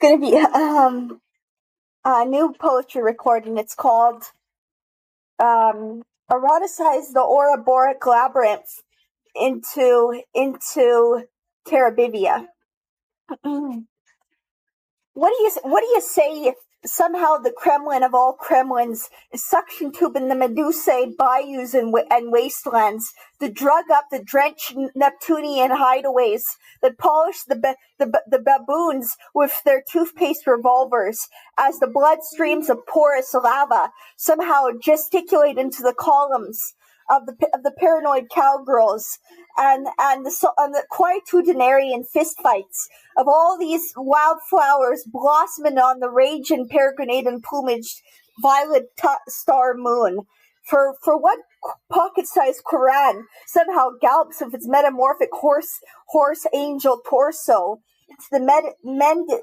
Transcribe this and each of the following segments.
Gonna be a new poetry recording. It's called Eroticize the Ouroboric Labyrinth into Terabithia. What do you say if somehow the Kremlin of all Kremlins is suction tubing the Medusae bayous and wastelands, the drug up the drenched Neptunian hideaways, that polish the baboons with their toothpaste revolvers, as the blood streams of porous lava somehow gesticulate into the columns of the paranoid cowgirls, and the quitudinarian fistfights of all these wildflowers blossoming on the raging peregrinating plumaged violet star moon. For what pocket-sized Quran somehow gallops with its metamorphic horse angel torso into the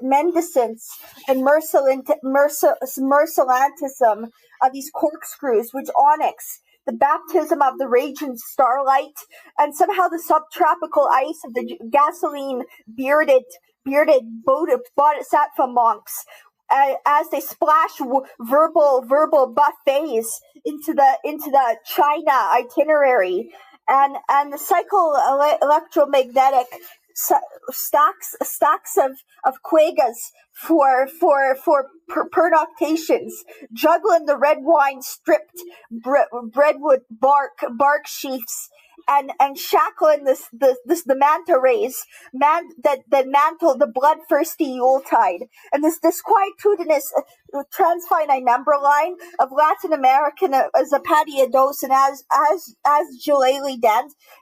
mendicance and mercilantism of these corkscrews, which onyx, the baptism of the raging starlight, and somehow the subtropical ice of the gasoline bearded bodhisattva monks, as they splash verbal buffets into the China itinerary, and the electromagnetic stacks of quaggas for pernoctations, juggling the red wine stripped breadwood bark sheafs, and shackling the manta rays that mantle the bloodthirsty Yuletide, and this quitudinous transfinite number line of Latin American Zapatia dos, and as Jalele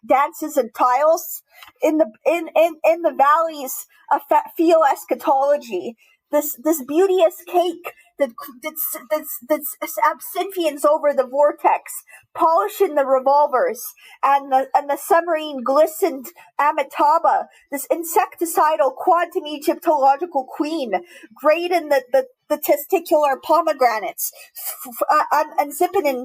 dances and tiles in the valleys of Theo eschatology. This beauteous cake that's absinthians over the vortex, polishing the revolvers, and the submarine glistened Amitabha, this insecticidal quantum Egyptological queen, great in the testicular pomegranates, unzipping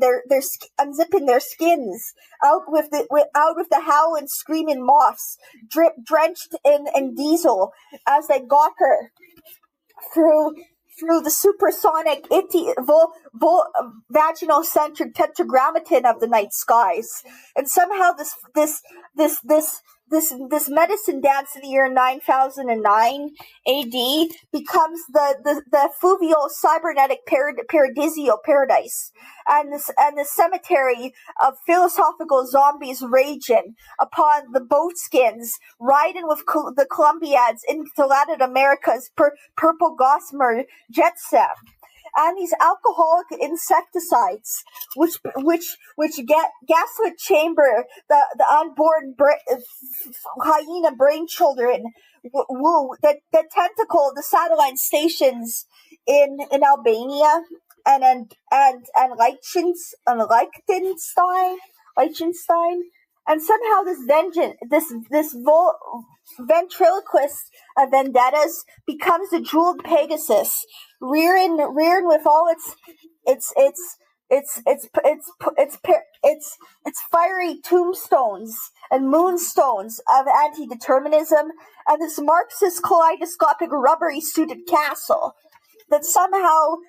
their skins, out with the howling screaming moths, drenched in diesel, as they gawker through the supersonic vaginal-centered tetragrammaton of the night skies, and somehow this medicine dance in the year 9009 AD becomes the fluvial cybernetic paradisial paradise, and the cemetery of philosophical zombies raging upon the boatskins, riding with the Columbiads into Latin America's purple gossamer jet set. And these alcoholic insecticides, which gaslit chamber the unborn hyena brain children, that tentacle the satellite stations in Albania and Liechtenstein, and somehow this ventriloquist of vendettas becomes the jeweled Pegasus, rearing with all its fiery tombstones and moonstones of anti-determinism, and this Marxist kaleidoscopic rubbery suited castle that somehow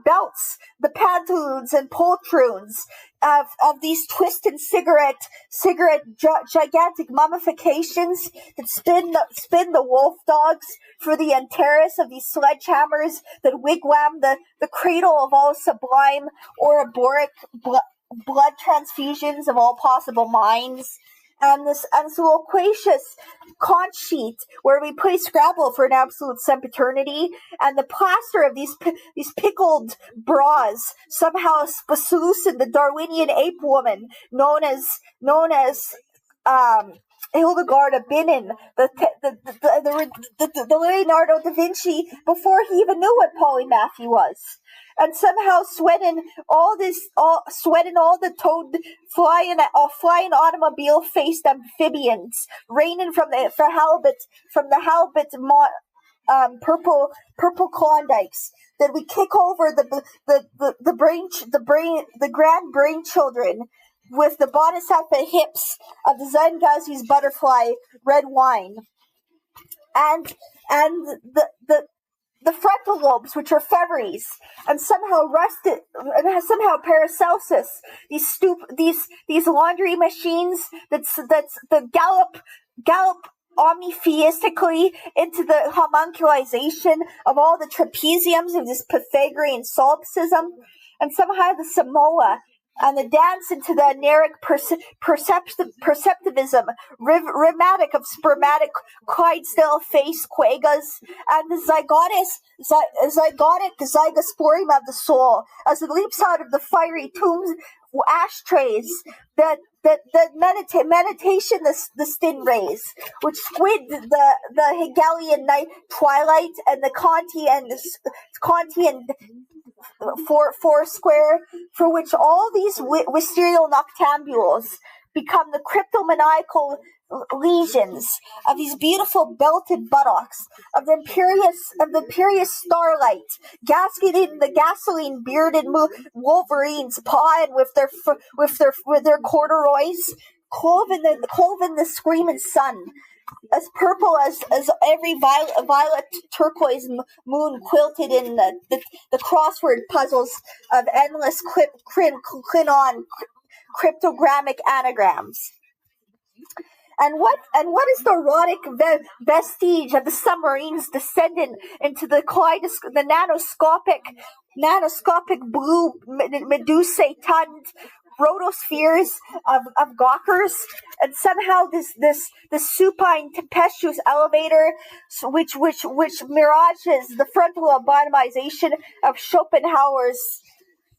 belts the pantaloons and poltroons of these twisted cigarette gigantic mummifications that spin the wolf dogs for the Antares of these sledgehammers that wigwam the cradle of all sublime Ouroboric blood transfusions of all possible minds. And this loquacious conch sheet where we play Scrabble for an absolute sempiternity, and the plaster of these pickled bras somehow solution the Darwinian ape woman known as Hildegarda Binin, the Leonardo da Vinci, before he even knew what polymath he was. And somehow sweating all the toad flying automobile-faced amphibians, raining from the halibut purple Klondikes, that we kick over the grand brain children with the bodhisattva hips of the Zengazi's butterfly red wine. and the frontal lobes, which are febres, and somehow rusted, and somehow Paracelsus, these laundry machines that's gallop omnitheistically into the homunculization of all the trapeziums of this Pythagorean solipsism, and somehow the Samoa, and the dance into the aneric perceptivism, rheumatic of spermatic Clydesdale face quagas, and the zygotic zygosporium of the soul, as it leaps out of the fiery tombs ashtrays, the meditation, the stingrays, which squid the Hegelian night twilight, and the Kantian Foursquare, for which all these wisteria noctambules become the cryptomaniacal lesions of these beautiful belted buttocks of the imperious starlight, gasketed in the gasoline bearded wolverines pawing with their corduroys, clove in the screaming sun, as purple as every violet turquoise moon, quilted in the crossword puzzles of endless Klingon cryptogrammic anagrams. And what is the erotic vestige of the submarines descending into the nanoscopic blue medusae tongued rotospheres of gawkers, and somehow this supine tempestuous elevator, which mirages the frontal lobotomization of Schopenhauer's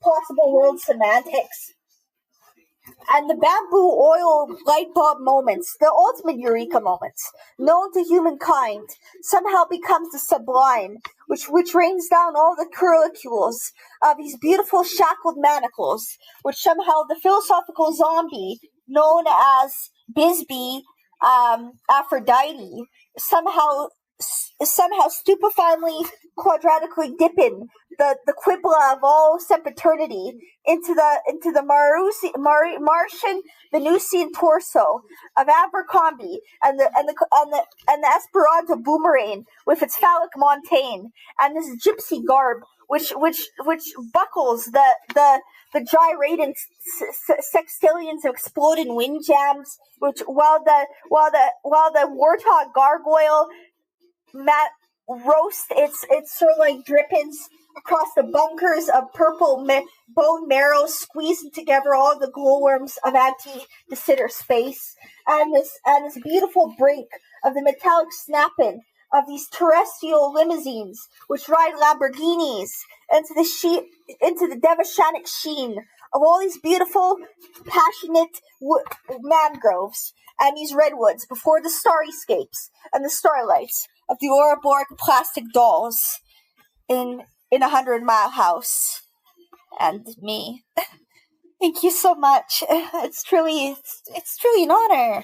possible world semantics. And the bamboo oil light bulb moments, the ultimate eureka moments, known to humankind, somehow becomes the sublime, which rains down all the curlicules of these beautiful shackled manacles, which somehow the philosophical zombie, known as Bisbee Aphrodite, somehow stupefyingly quadratically dipping the Qibla of all sempiternity into the Martian Venusian torso of Abercrombie, and the Esperanto boomerang with its phallic montaigne, and this gypsy garb which buckles the gyrating sextillions of exploding wind jams, while the warthog gargoyle roast its sirloin drippings across the bunkers of purple bone marrow, squeezing together all the glowworms of de Sitter space, and this beautiful brink of the metallic snapping of these terrestrial limousines which ride Lamborghinis into the devashanic sheen of all these beautiful, passionate mangroves and these redwoods before the starryscapes and the starlights of the Ouroboric plastic dolls in 100 Mile House and me. Thank you so much. It's truly an honor.